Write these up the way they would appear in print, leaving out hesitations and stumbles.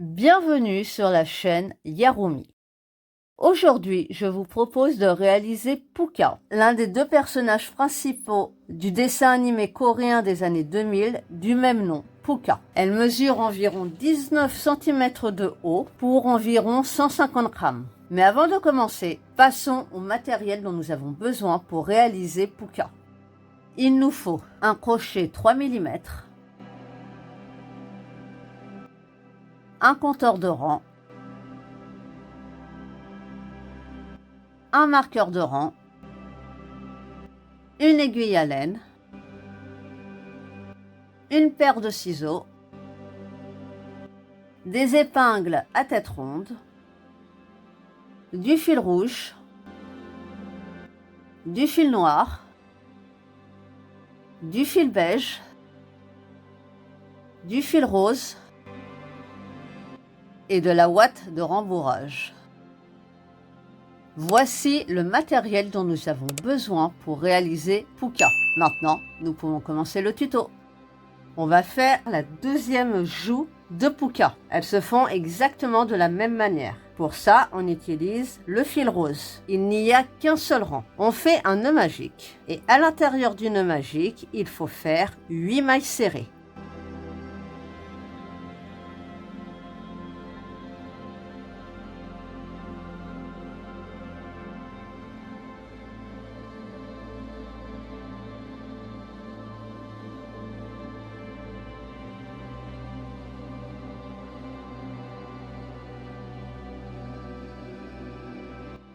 Bienvenue sur la chaîne Yarumi. Aujourd'hui, je vous propose de réaliser Pucca, l'un des deux personnages principaux du dessin animé coréen des années 2000 du même nom, Pucca. Elle mesure environ 19 cm de haut pour environ 150 grammes. Mais avant de commencer, passons au matériel dont nous avons besoin pour réaliser Pucca. Il nous faut un crochet 3 mm, un compteur de rang, un marqueur de rang, une aiguille à laine, une paire de ciseaux, des épingles à tête ronde, du fil rouge, du fil noir, du fil beige, du fil rose et de la ouate de rembourrage. Voici le matériel dont nous avons besoin pour réaliser Pucca. Maintenant, nous pouvons commencer le tuto. On va faire la deuxième joue de Pucca. Elles se font exactement de la même manière. Pour ça, on utilise le fil rose. Il n'y a qu'un seul rang. On fait un nœud magique. Et à l'intérieur du nœud magique, il faut faire 8 mailles serrées.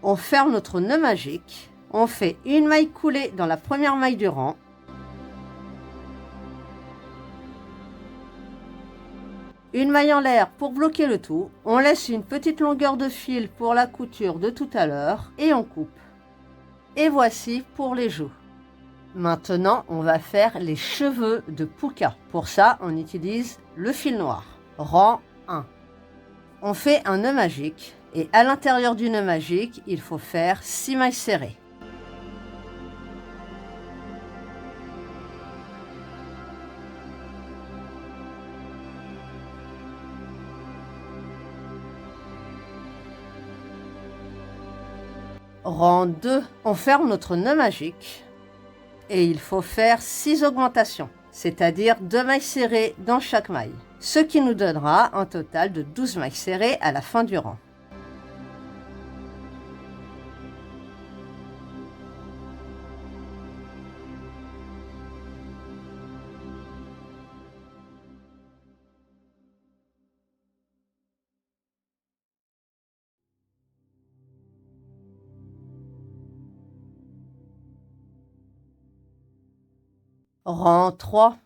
On ferme notre nœud magique. On fait une maille coulée dans la première maille du rang. Une maille en l'air pour bloquer le tout. On laisse une petite longueur de fil pour la couture de tout à l'heure et on coupe. Et voici pour les joues. Maintenant, on va faire les cheveux de Pucca. Pour ça, on utilise le fil noir. Rang 1. On fait un nœud magique et à l'intérieur du nœud magique, il faut faire 6 mailles serrées. Rang 2, on ferme notre nœud magique et il faut faire 6 augmentations, c'est-à-dire 2 mailles serrées dans chaque maille, ce qui nous donnera un total de 12 mailles serrées à la fin du rang. Rang 3.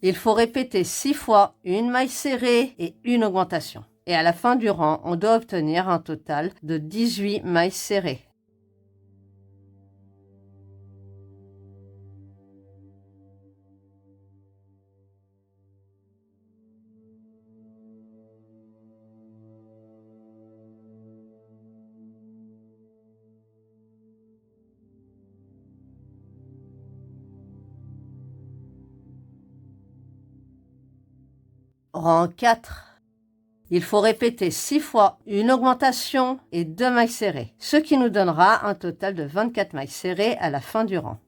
Il faut répéter 6 fois une maille serrée et une augmentation. Et à la fin du rang, on doit obtenir un total de 18 mailles serrées. Rang 4. Il faut répéter 6 fois une augmentation et 2 mailles serrées, ce qui nous donnera un total de 24 mailles serrées à la fin du rang.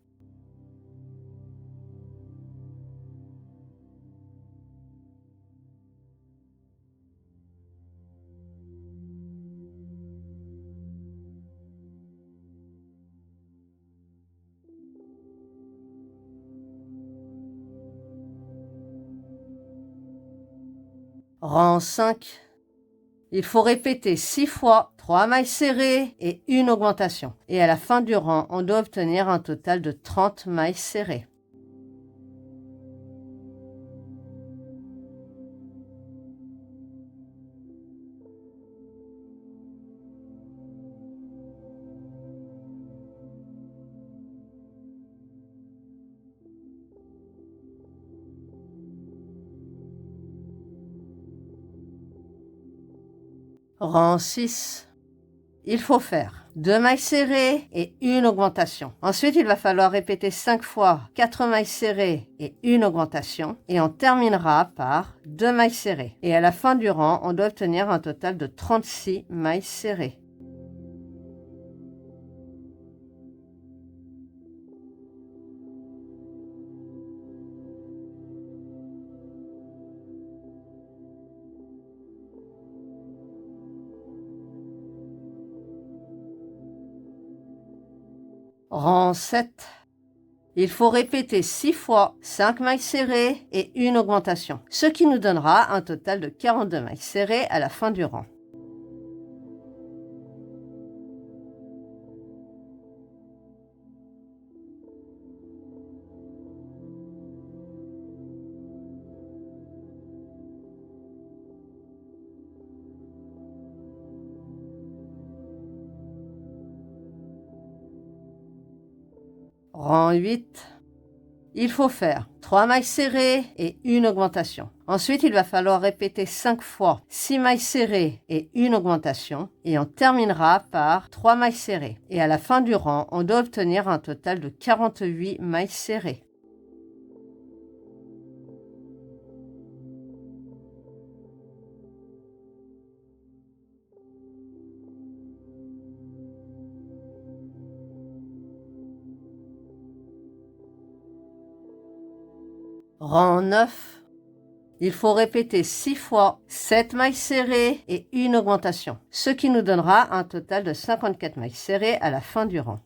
Rang 5. Il faut répéter 6 fois 3 mailles serrées et une augmentation. Et à la fin du rang, on doit obtenir un total de 30 mailles serrées. Rang 6. Il faut faire 2 mailles serrées et une augmentation. Ensuite, il va falloir répéter 5 fois 4 mailles serrées et une augmentation. Et on terminera par 2 mailles serrées. Et à la fin du rang, on doit obtenir un total de 36 mailles serrées. Rang 7. Il faut répéter 6 fois 5 mailles serrées et une augmentation, ce qui nous donnera un total de 42 mailles serrées à la fin du rang. Rang 8. Il faut faire 3 mailles serrées et une augmentation. Ensuite, il va falloir répéter 5 fois 6 mailles serrées et une augmentation. Et on terminera par 3 mailles serrées. Et à la fin du rang, on doit obtenir un total de 48 mailles serrées. Rang 9. Il faut répéter 6 fois 7 mailles serrées et une augmentation, ce qui nous donnera un total de 54 mailles serrées à la fin du rang.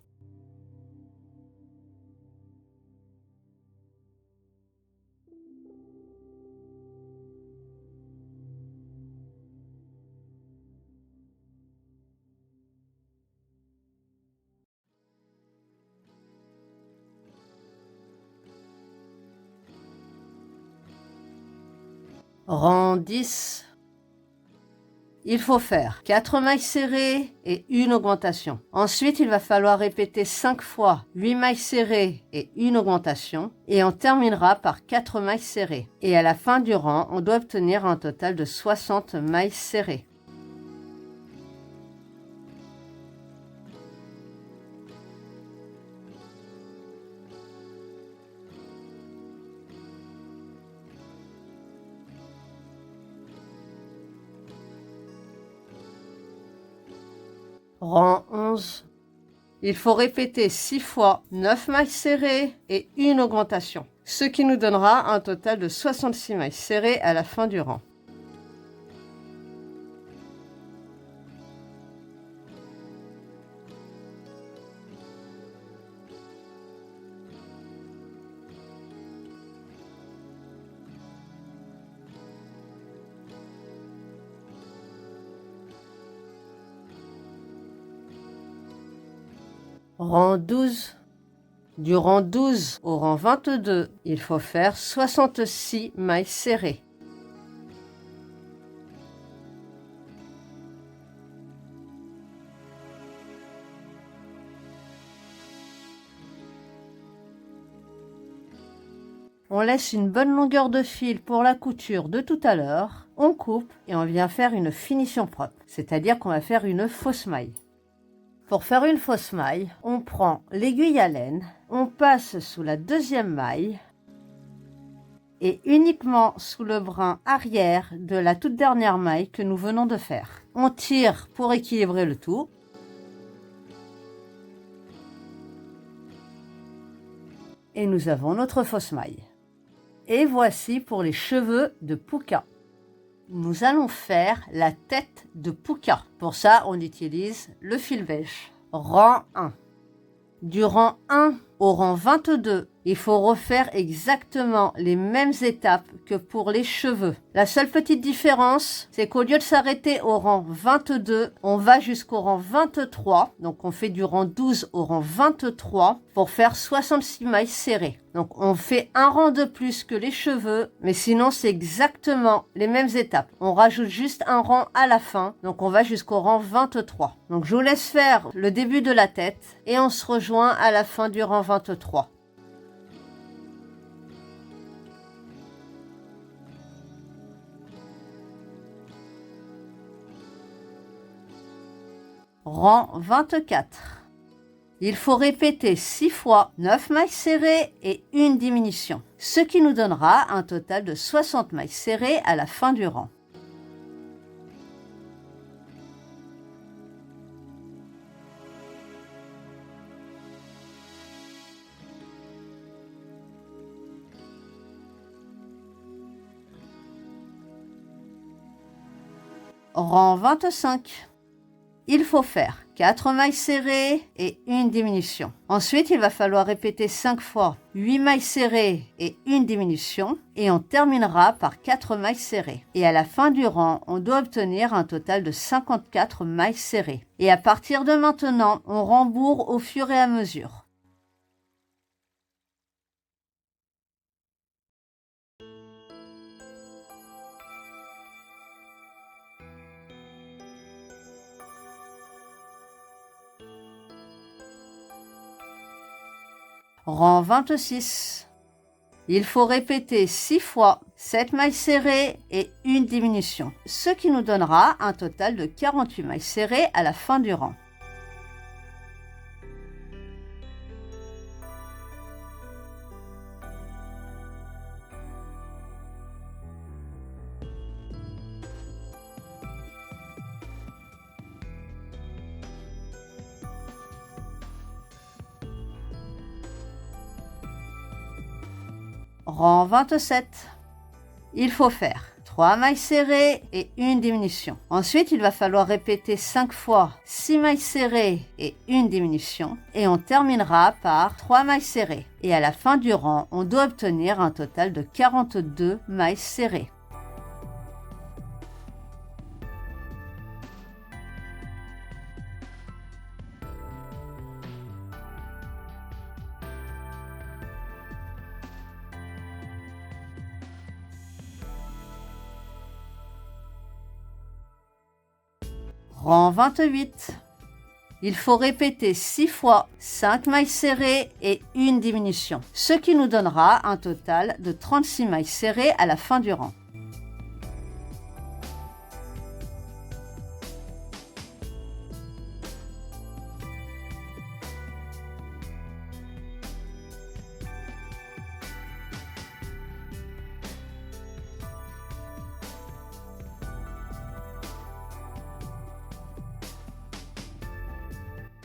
Rang 10. Il faut faire 4 mailles serrées et une augmentation. Ensuite, il va falloir répéter 5 fois 8 mailles serrées et une augmentation. Et on terminera par 4 mailles serrées. Et à la fin du rang, on doit obtenir un total de 60 mailles serrées. Rang 11. Il faut répéter 6 fois 9 mailles serrées et une augmentation, ce qui nous donnera un total de 66 mailles serrées à la fin du rang. Rang 12. Du rang 12 au rang 22, il faut faire 66 mailles serrées. On laisse une bonne longueur de fil pour la couture de tout à l'heure, on coupe et on vient faire une finition propre, c'est-à-dire qu'on va faire une fausse maille. Pour faire une fausse maille, on prend l'aiguille à laine, on passe sous la deuxième maille et uniquement sous le brin arrière de la toute dernière maille que nous venons de faire. On tire pour équilibrer le tout. Et nous avons notre fausse maille. Et voici pour les cheveux de Pouka. Nous allons faire la tête de Pouka. Pour ça, on utilise le fil beige. Rang 1. Du rang 1 au rang 22, il faut refaire exactement les mêmes étapes que pour les cheveux. La seule petite différence, c'est qu'au lieu de s'arrêter au rang 22, on va jusqu'au rang 23. Donc on fait du rang 12 au rang 23 pour faire 66 mailles serrées. Donc on fait un rang de plus que les cheveux, mais sinon c'est exactement les mêmes étapes. On rajoute juste un rang à la fin, donc on va jusqu'au rang 23. Donc je vous laisse faire le début de la tête et on se rejoint à la fin du rang 23. Rang 24. Il faut répéter 6 fois 9 mailles serrées et une diminution, ce qui nous donnera un total de 60 mailles serrées à la fin du rang. Rang 25. Il faut faire 4 mailles serrées et une diminution. Ensuite, il va falloir répéter 5 fois 8 mailles serrées et une diminution et on terminera par 4 mailles serrées. Et à la fin du rang, on doit obtenir un total de 54 mailles serrées. Et à partir de maintenant, on rembourre au fur et à mesure. Rang 26. Il faut répéter 6 fois 7 mailles serrées et une diminution, ce qui nous donnera un total de 48 mailles serrées à la fin du rang. Rang 27. Il faut faire 3 mailles serrées et une diminution. Ensuite, il va falloir répéter 5 fois 6 mailles serrées et une diminution. Et on terminera par 3 mailles serrées. Et à la fin du rang, on doit obtenir un total de 42 mailles serrées. Rang 28. Il faut répéter 6 fois 5 mailles serrées et une diminution, ce qui nous donnera un total de 36 mailles serrées à la fin du rang.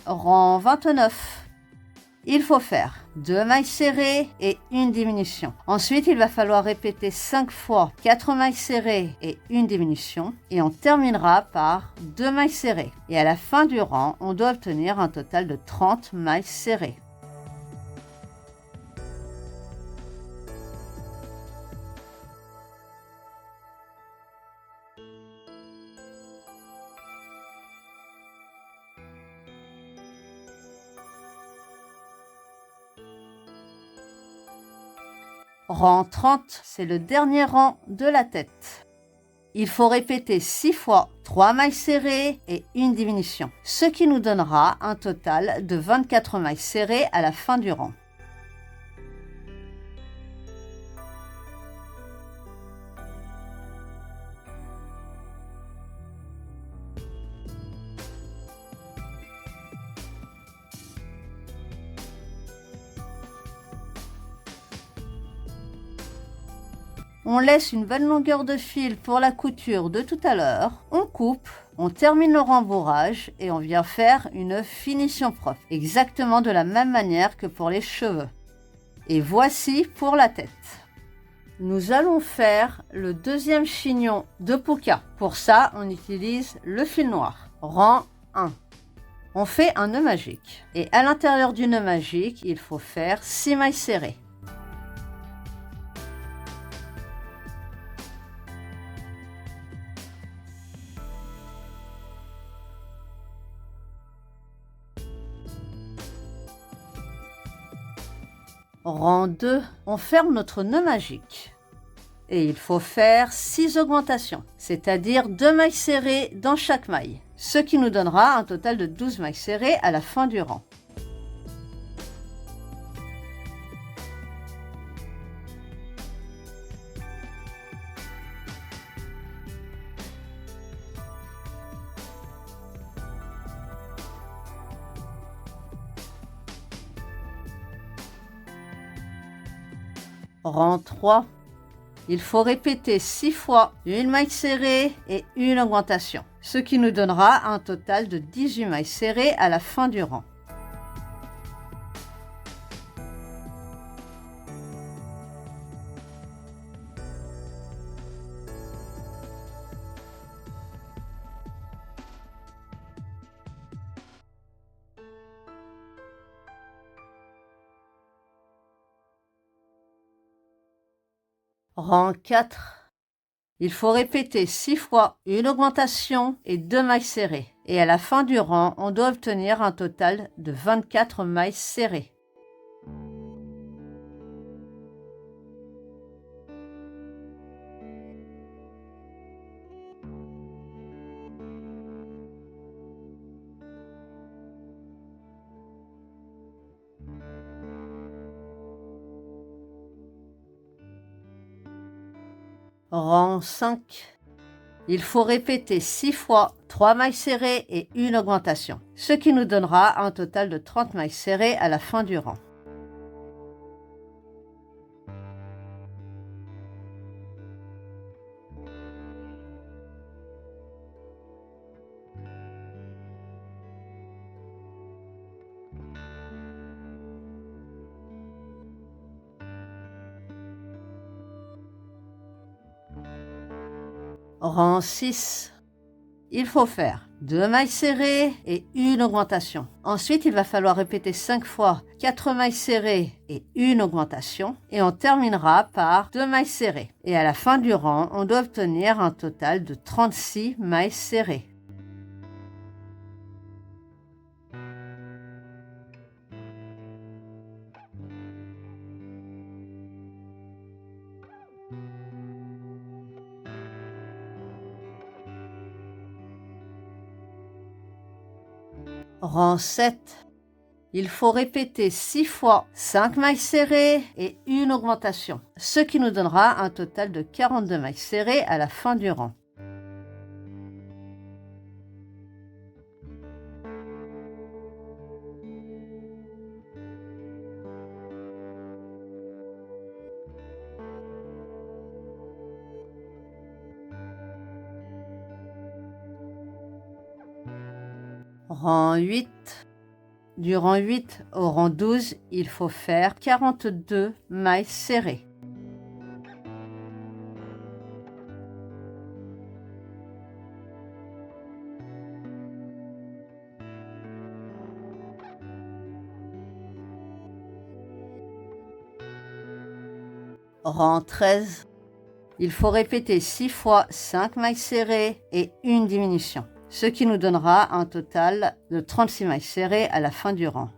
Rang 29. Il faut faire 2 mailles serrées et une diminution. Ensuite, il va falloir répéter 5 fois 4 mailles serrées et une diminution. Et on terminera par 2 mailles serrées. Et à la fin du rang, on doit obtenir un total de 30 mailles serrées. Rang 30, c'est le dernier rang de la tête. Il faut répéter 6 fois 3 mailles serrées et une diminution, ce qui nous donnera un total de 24 mailles serrées à la fin du rang. On laisse une bonne longueur de fil pour la couture de tout à l'heure. On coupe, on termine le rembourrage et on vient faire une finition propre, exactement de la même manière que pour les cheveux. Et voici pour la tête. Nous allons faire le deuxième chignon de puka. Pour ça, on utilise le fil noir. Rang 1. On fait un nœud magique. Et à l'intérieur du nœud magique, il faut faire 6 mailles serrées. Rang 2, on ferme notre nœud magique. Et il faut faire 6 augmentations, c'est-à-dire 2 mailles serrées dans chaque maille, ce qui nous donnera un total de 12 mailles serrées à la fin du rang. Rang 3. Il faut répéter 6 fois une maille serrée et une augmentation, ce qui nous donnera un total de 18 mailles serrées à la fin du rang. Rang 4. Il faut répéter 6 fois une augmentation et 2 mailles serrées. Et à la fin du rang, on doit obtenir un total de 24 mailles serrées. Rang 5. Il faut répéter 6 fois 3 mailles serrées et une augmentation, ce qui nous donnera un total de 30 mailles serrées à la fin du rang. Rang 6. Il faut faire 2 mailles serrées et une augmentation. Ensuite, il va falloir répéter 5 fois 4 mailles serrées et une augmentation. Et on terminera par 2 mailles serrées. Et à la fin du rang, on doit obtenir un total de 36 mailles serrées. Rang 7. Il faut répéter 6 fois 5 mailles serrées et une augmentation, ce qui nous donnera un total de 42 mailles serrées à la fin du rang. Rang 8. Du rang 8 au rang 12, il faut faire 42 mailles serrées. Rang 13. Il faut répéter 6 fois 5 mailles serrées et une diminution, ce qui nous donnera un total de 36 mailles serrées à la fin du rang.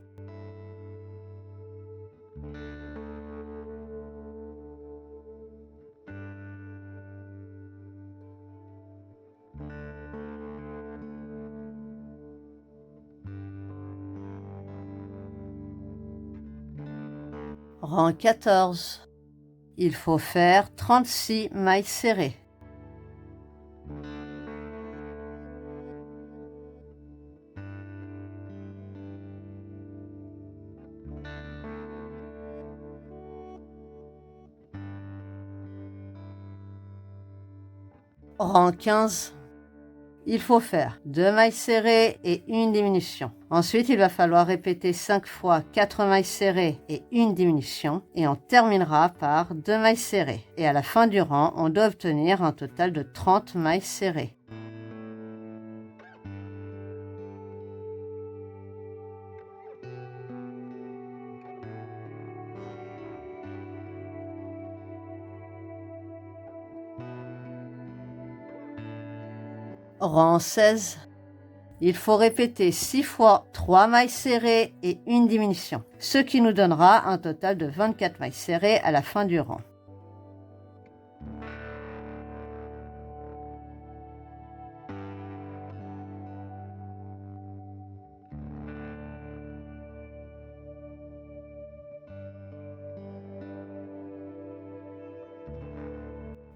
Rang 14. Il faut faire 36 mailles serrées. Rang 15. Il faut faire 2 mailles serrées et une diminution. Ensuite, il va falloir répéter 5 fois 4 mailles serrées et une diminution. Et on terminera par 2 mailles serrées. Et à la fin du rang, on doit obtenir un total de 30 mailles serrées. Rang 16. Il faut répéter 6 fois 3 mailles serrées et une diminution, ce qui nous donnera un total de 24 mailles serrées à la fin du rang.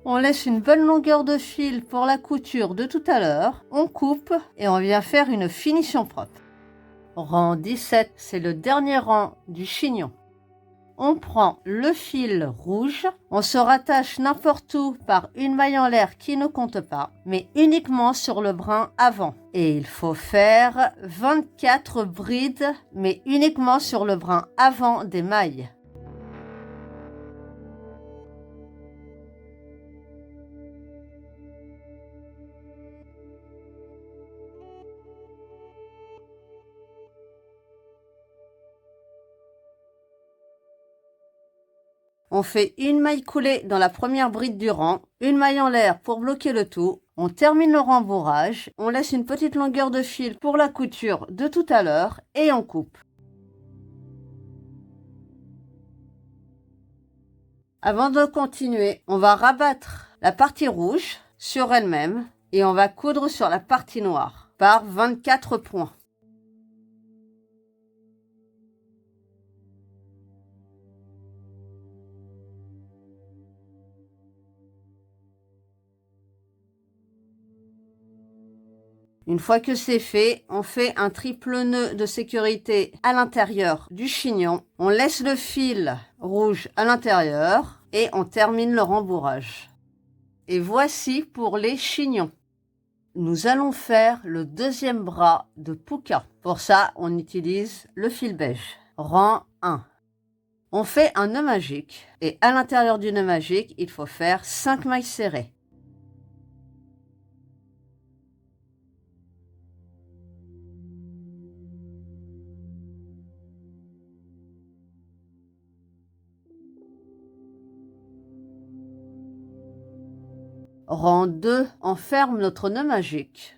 On laisse une bonne longueur de fil pour la couture de tout à l'heure, on coupe et on vient faire une finition propre. Rang 17, c'est le dernier rang du chignon. On prend le fil rouge, on se rattache n'importe où par une maille en l'air qui ne compte pas, mais uniquement sur le brin avant. Et il faut faire 24 brides, mais uniquement sur le brin avant des mailles. On fait une maille coulée dans la première bride du rang, une maille en l'air pour bloquer le tout. On termine le rembourrage, on laisse une petite longueur de fil pour la couture de tout à l'heure et on coupe. Avant de continuer, on va rabattre la partie rouge sur elle-même et on va coudre sur la partie noire par 24 points. Une fois que c'est fait, on fait un triple nœud de sécurité à l'intérieur du chignon. On laisse le fil rouge à l'intérieur et on termine le rembourrage. Et voici pour les chignons. Nous allons faire le deuxième bras de puka. Pour ça, on utilise le fil beige. Rang 1. On fait un nœud magique et à l'intérieur du nœud magique, il faut faire 5 mailles serrées. Rang 2, on ferme notre nœud magique.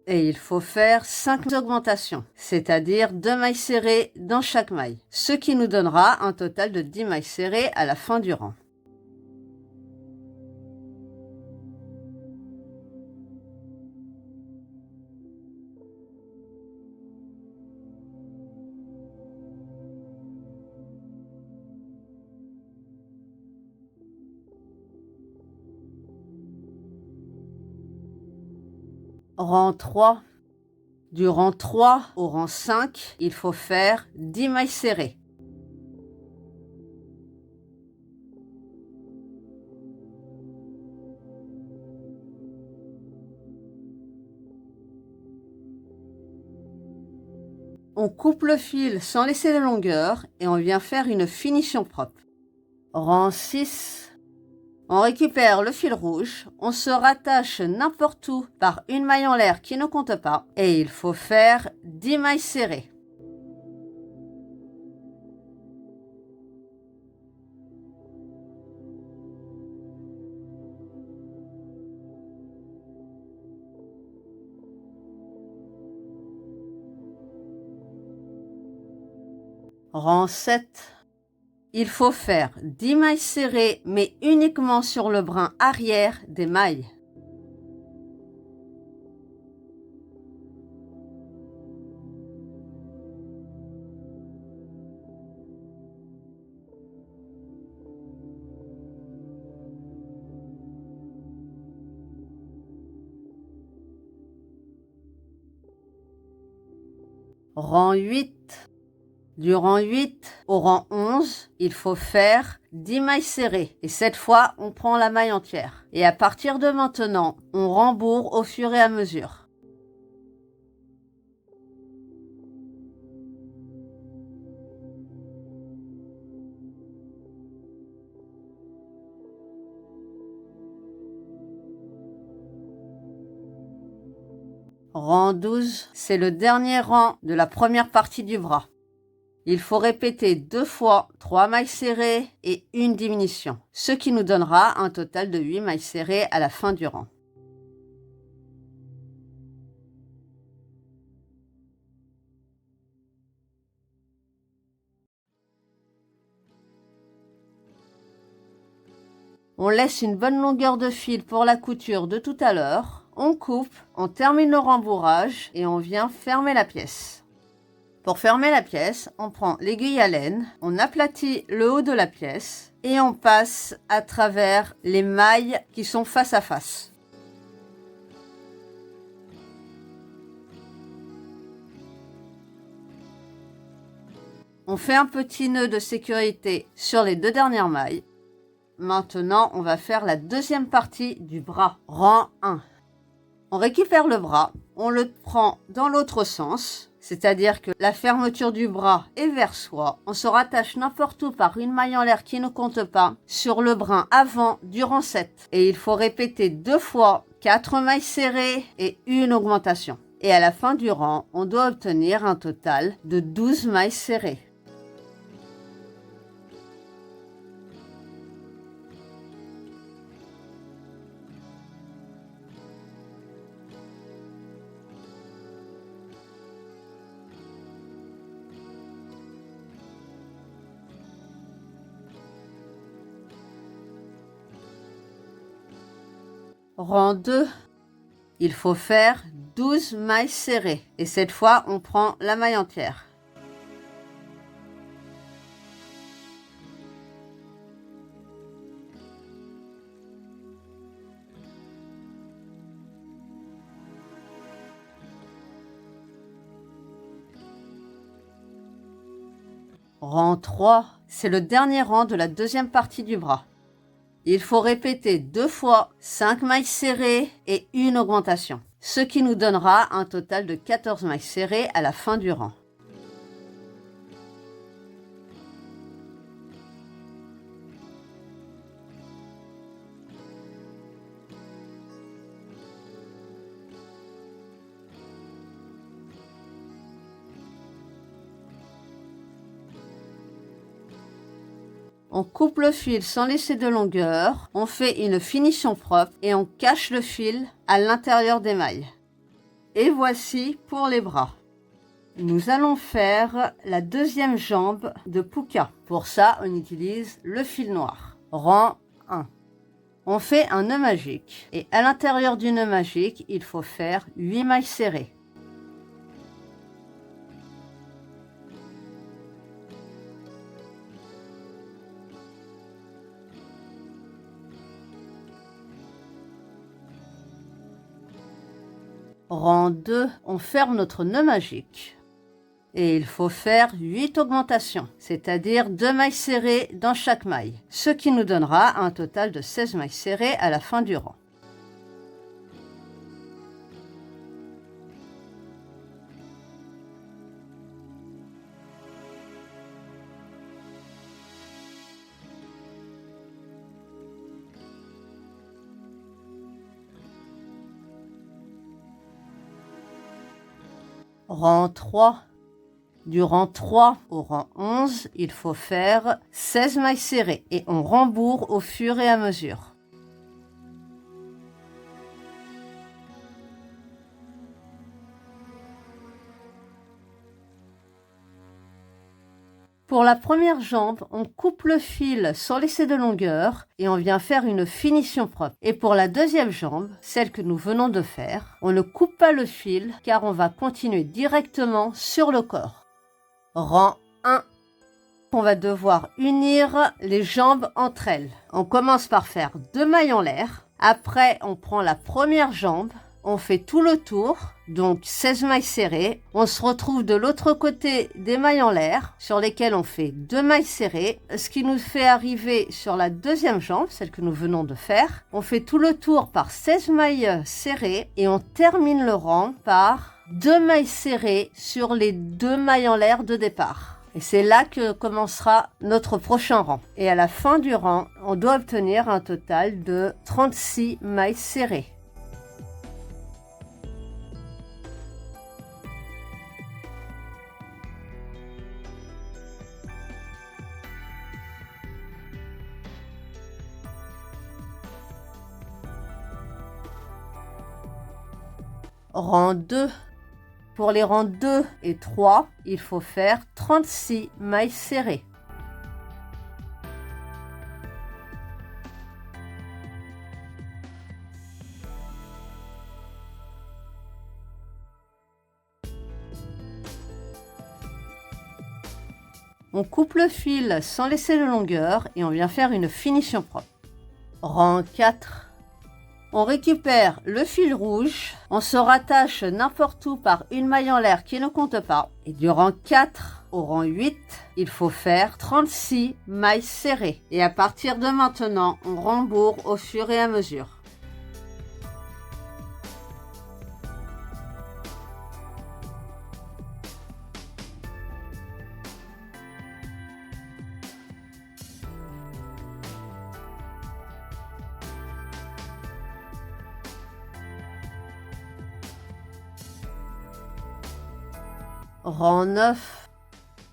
Et il faut faire 5 augmentations, c'est-à-dire 2 mailles serrées dans chaque maille, ce qui nous donnera un total de 10 mailles serrées à la fin du rang. Rang 3. Du rang 3 au rang 5, il faut faire 10 mailles serrées. On coupe le fil sans laisser de longueur et on vient faire une finition propre. Rang 6. On récupère le fil rouge, on se rattache n'importe où par une maille en l'air qui ne compte pas et il faut faire 10 mailles serrées. Rang 7. Il faut faire 10 mailles serrées mais uniquement sur le brin arrière des mailles. Rang 8. Du rang 8 au rang 11, il faut faire 10 mailles serrées. Et cette fois, on prend la maille entière. Et à partir de maintenant, on rembourre au fur et à mesure. Rang 12, c'est le dernier rang de la première partie du bras. Il faut répéter 2 fois 3 mailles serrées et une diminution, ce qui nous donnera un total de 8 mailles serrées à la fin du rang. On laisse une bonne longueur de fil pour la couture de tout à l'heure. On coupe, on termine le rembourrage et on vient fermer la pièce. Pour fermer la pièce, on prend l'aiguille à laine, on aplatit le haut de la pièce et on passe à travers les mailles qui sont face à face. On fait un petit nœud de sécurité sur les 2 dernières mailles. Maintenant, on va faire la deuxième partie du bras, rang 1. On récupère le bras, on le prend dans l'autre sens, c'est-à-dire que la fermeture du bras est vers soi. On se rattache n'importe où par une maille en l'air qui ne compte pas sur le brin avant du rang 7. Et il faut répéter 2 fois 4 mailles serrées et une augmentation. Et à la fin du rang, on doit obtenir un total de 12 mailles serrées. Rang 2, il faut faire 12 mailles serrées. Et cette fois, on prend la maille entière. Rang 3, c'est le dernier rang de la deuxième partie du bras. Il faut répéter 2 fois 5 mailles serrées et une augmentation, ce qui nous donnera un total de 14 mailles serrées à la fin du rang. On coupe le fil sans laisser de longueur, on fait une finition propre et on cache le fil à l'intérieur des mailles. Et voici pour les bras. Nous allons faire la deuxième jambe de puka. Pour ça, on utilise le fil noir. Rang 1. On fait un nœud magique et à l'intérieur du nœud magique, il faut faire 8 mailles serrées. Rang 2, on ferme notre nœud magique. Et il faut faire 8 augmentations, c'est-à-dire 2 mailles serrées dans chaque maille, ce qui nous donnera un total de 16 mailles serrées à la fin du rang. Rang 3. Du rang 3 au rang 11, il faut faire 16 mailles serrées et on rembourre au fur et à mesure. Pour la première jambe, on coupe le fil sans laisser de longueur et on vient faire une finition propre. Et pour la deuxième jambe, celle que nous venons de faire, on ne coupe pas le fil car on va continuer directement sur le corps. Rang 1. On va devoir unir les jambes entre elles. On commence par faire 2 mailles en l'air. Après, on prend la première jambe. On fait tout le tour, donc 16 mailles serrées. On se retrouve de l'autre côté des mailles en l'air, sur lesquelles on fait 2 mailles serrées, ce qui nous fait arriver sur la deuxième jambe, celle que nous venons de faire. On fait tout le tour par 16 mailles serrées et on termine le rang par 2 mailles serrées sur les 2 mailles en l'air de départ. Et c'est là que commencera notre prochain rang. Et à la fin du rang, on doit obtenir un total de 36 mailles serrées. Rang 2. Pour les rangs 2 et 3, il faut faire 36 mailles serrées. On coupe le fil sans laisser de longueur et on vient faire une finition propre. Rang 4. On récupère le fil rouge, on se rattache n'importe où par une maille en l'air qui ne compte pas. Et du rang 4, au rang 8, il faut faire 36 mailles serrées. Et à partir de maintenant, on rembourre au fur et à mesure. Rang 9,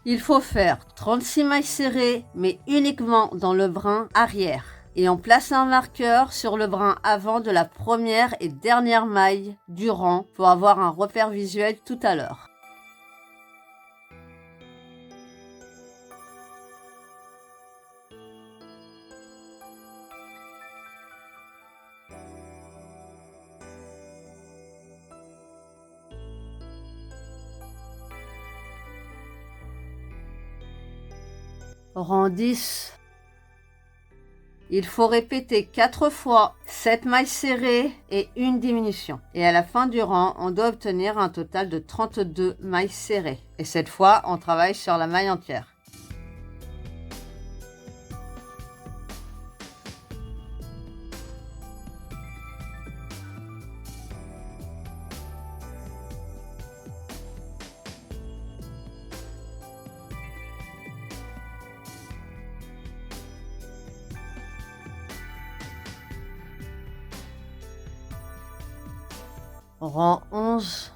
il faut faire 36 mailles serrées, mais uniquement dans le brin arrière. Et on place un marqueur sur le brin avant de la première et dernière maille du rang pour avoir un repère visuel tout à l'heure. Rang 10, il faut répéter 4 fois 7 mailles serrées et une diminution. Et à la fin du rang, on doit obtenir un total de 32 mailles serrées. Et cette fois, on travaille sur la maille entière. Rang 11,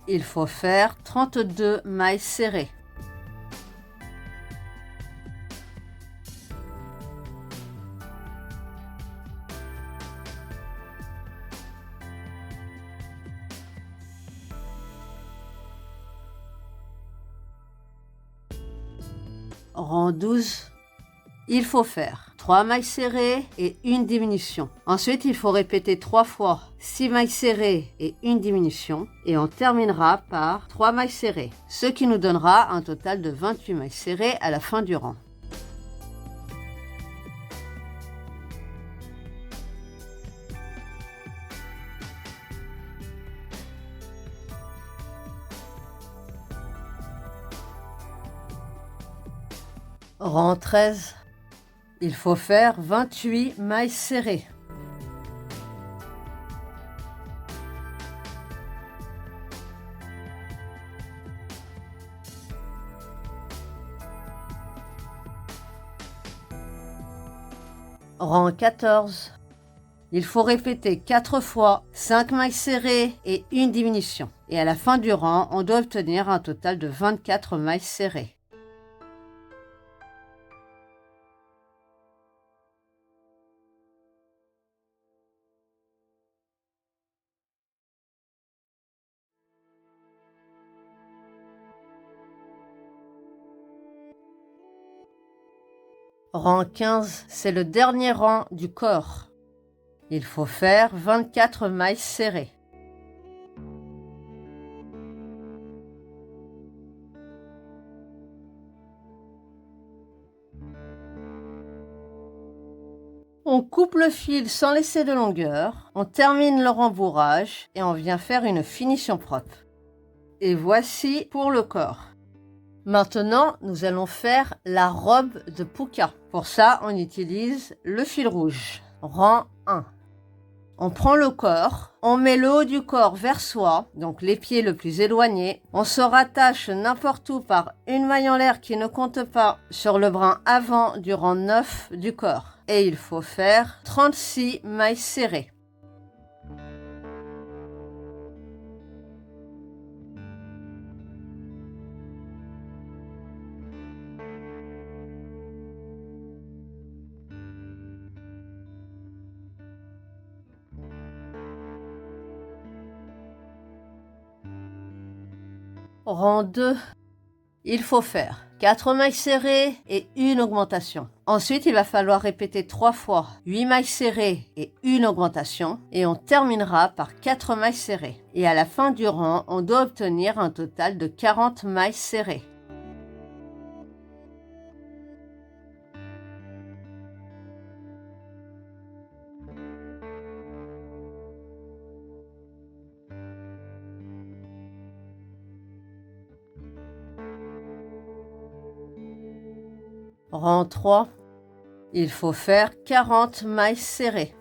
il faut faire 32 mailles serrées. Rang 12, il faut faire 3 mailles serrées et une diminution. Ensuite, il faut répéter 3 fois 6 mailles serrées et une diminution. Et on terminera par 3 mailles serrées, ce qui nous donnera un total de 28 mailles serrées à la fin du rang. Rang 13, il faut faire 28 mailles serrées. Rang 14, il faut répéter 4 fois 5 mailles serrées et une diminution. Et à la fin du rang, on doit obtenir un total de 24 mailles serrées. Rang 15, c'est le dernier rang du corps. Il faut faire 24 mailles serrées. On coupe le fil sans laisser de longueur, on termine le rembourrage et on vient faire une finition propre. Et voici pour le corps. Maintenant, nous allons faire la robe de Pouka. Pour ça, on utilise le fil rouge. Rang 1. On prend le corps, on met le haut du corps vers soi, donc les pieds le plus éloignés. On se rattache n'importe où par une maille en l'air qui ne compte pas sur le brin avant du rang 9 du corps. Et il faut faire 36 mailles serrées. Rang 2, il faut faire 4 mailles serrées et une augmentation. Ensuite, il va falloir répéter 3 fois 8 mailles serrées et une augmentation. Et on terminera par 4 mailles serrées. Et à la fin du rang, on doit obtenir un total de 40 mailles serrées. Rang 3, il faut faire 40 mailles serrées.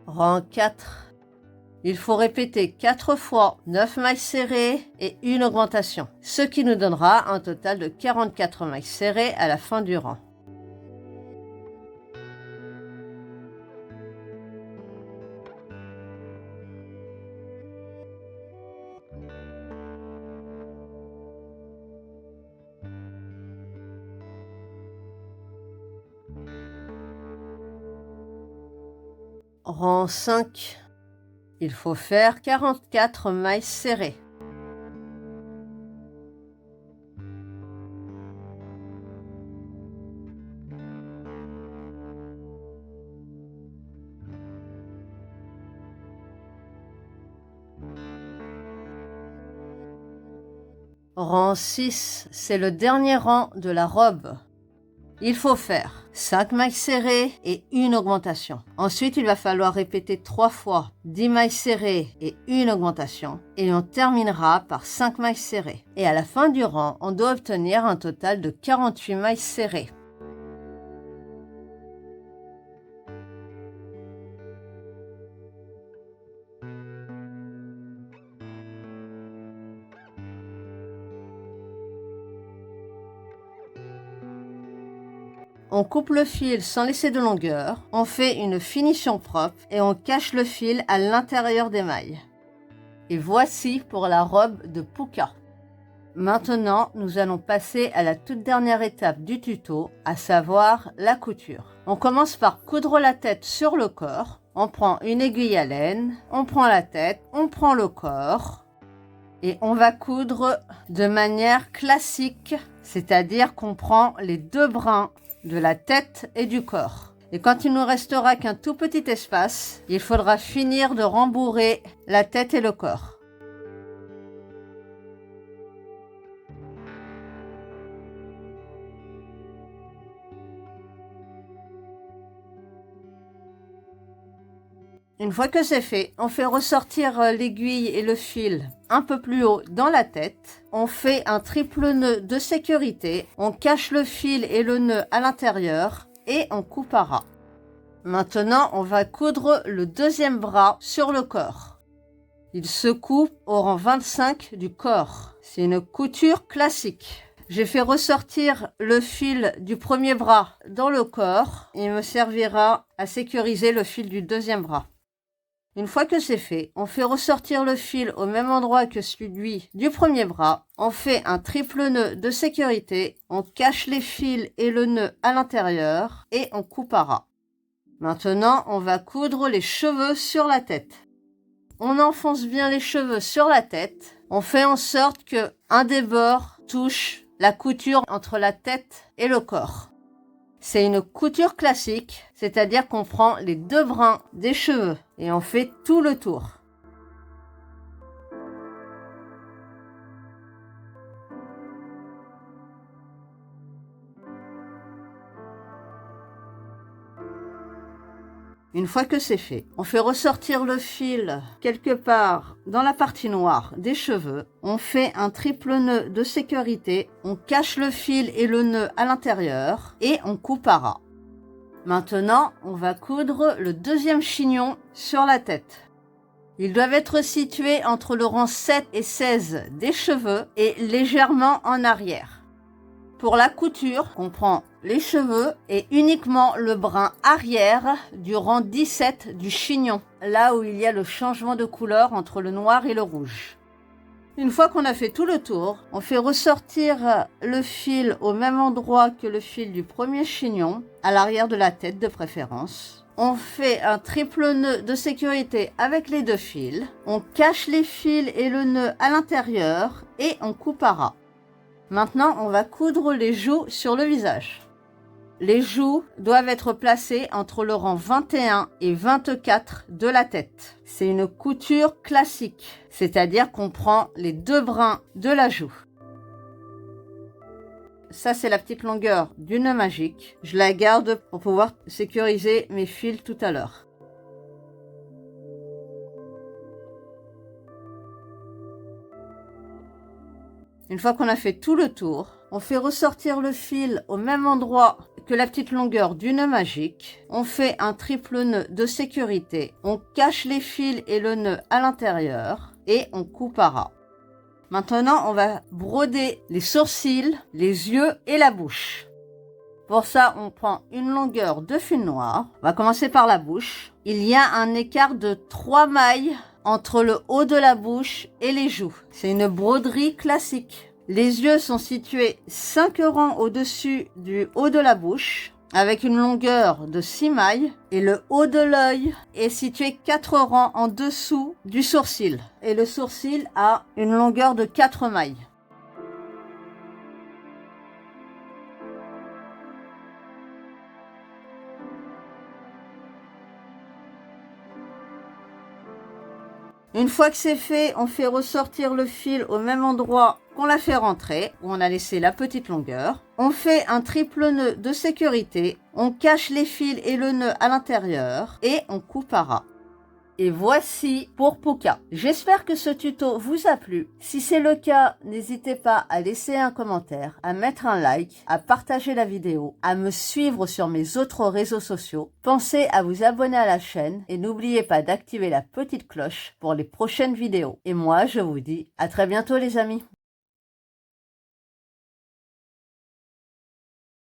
Rang 4, il faut répéter 4 fois 9 mailles serrées et une augmentation, ce qui nous donnera un total de 44 mailles serrées à la fin du rang. Rang 5, il faut faire 44 mailles serrées. Rang 6, c'est le dernier rang de la robe. Il faut faire 5 mailles serrées et une augmentation. Ensuite, il va falloir répéter 3 fois 10 mailles serrées et une augmentation. Et on terminera par 5 mailles serrées. Et à la fin du rang, on doit obtenir un total de 48 mailles serrées. On coupe le fil sans laisser de longueur, on fait une finition propre et on cache le fil à l'intérieur des mailles. Et voici pour la robe de Pouka. Maintenant, nous allons passer à la toute dernière étape du tuto, à savoir la couture. On commence par coudre la tête sur le corps. On prend une aiguille à laine, on prend la tête, on prend le corps et on va coudre de manière classique, c'est-à-dire qu'on prend les deux brins de la tête et du corps. Et quand il nous restera qu'un tout petit espace, il faudra finir de rembourrer la tête et le corps. Une fois que c'est fait, on fait ressortir l'aiguille et le fil un peu plus haut dans la tête. On fait un triple nœud de sécurité. On cache le fil et le nœud à l'intérieur et on coupe à ras. Maintenant, on va coudre le deuxième bras sur le corps. Il se coupe au rang 25 du corps. C'est une couture classique. J'ai fait ressortir le fil du premier bras dans le corps. Il me servira à sécuriser le fil du deuxième bras. Une fois que c'est fait, on fait ressortir le fil au même endroit que celui du premier bras. On fait un triple nœud de sécurité. On cache les fils et le nœud à l'intérieur et on coupe à ras. Maintenant, on va coudre les cheveux sur la tête. On enfonce bien les cheveux sur la tête. On fait en sorte que un des bords touche la couture entre la tête et le corps. C'est une couture classique, c'est-à-dire qu'on prend les deux brins des cheveux et on fait tout le tour. Une fois que c'est fait, on fait ressortir le fil quelque part dans la partie noire des cheveux. On fait un triple nœud de sécurité. On cache le fil et le nœud à l'intérieur et on coupe à ras. Maintenant, on va coudre le deuxième chignon sur la tête. Ils doivent être situés entre le rang 7 et 16 des cheveux et légèrement en arrière. Pour la couture, on prend les cheveux et uniquement le brin arrière du rang 17 du chignon, là où il y a le changement de couleur entre le noir et le rouge. Une fois qu'on a fait tout le tour, on fait ressortir le fil au même endroit que le fil du premier chignon, à l'arrière de la tête de préférence. On fait un triple nœud de sécurité avec les deux fils. On cache les fils et le nœud à l'intérieur et on coupe à ras. Maintenant, on va coudre les joues sur le visage. Les joues doivent être placées entre le rang 21 et 24 de la tête. C'est une couture classique, c'est-à-dire qu'on prend les deux brins de la joue. ça c'est la petite longueur du nœud magique. Je la garde pour pouvoir sécuriser mes fils tout à l'heure. Une fois qu'on a fait tout le tour, on fait ressortir le fil au même endroit que la petite longueur du nœud magique. On fait un triple nœud de sécurité. On cache les fils et le nœud à l'intérieur et on coupe à ras. Maintenant, on va broder les sourcils, les yeux et la bouche. Pour ça, on prend une longueur de fil noir. On va commencer par la bouche. Il y a un écart de 3 mailles entre le haut de la bouche et les joues. C'est une broderie classique. Les yeux sont situés 5 rangs au-dessus du haut de la bouche, avec une longueur de 6 mailles, et le haut de l'œil est situé 4 rangs en dessous du sourcil. Et le sourcil a une longueur de 4 mailles. Une fois que c'est fait, on fait ressortir le fil au même endroit qu'on l'a fait rentrer, où on a laissé la petite longueur. On fait un triple nœud de sécurité, on cache les fils et le nœud à l'intérieur et on coupe à ras. Et voici pour Puka. J'espère que ce tuto vous a plu. Si c'est le cas, n'hésitez pas à laisser un commentaire, à mettre un like, à partager la vidéo, à me suivre sur mes autres réseaux sociaux. Pensez à vous abonner à la chaîne et n'oubliez pas d'activer la petite cloche pour les prochaines vidéos. Et moi, je vous dis à très bientôt les amis.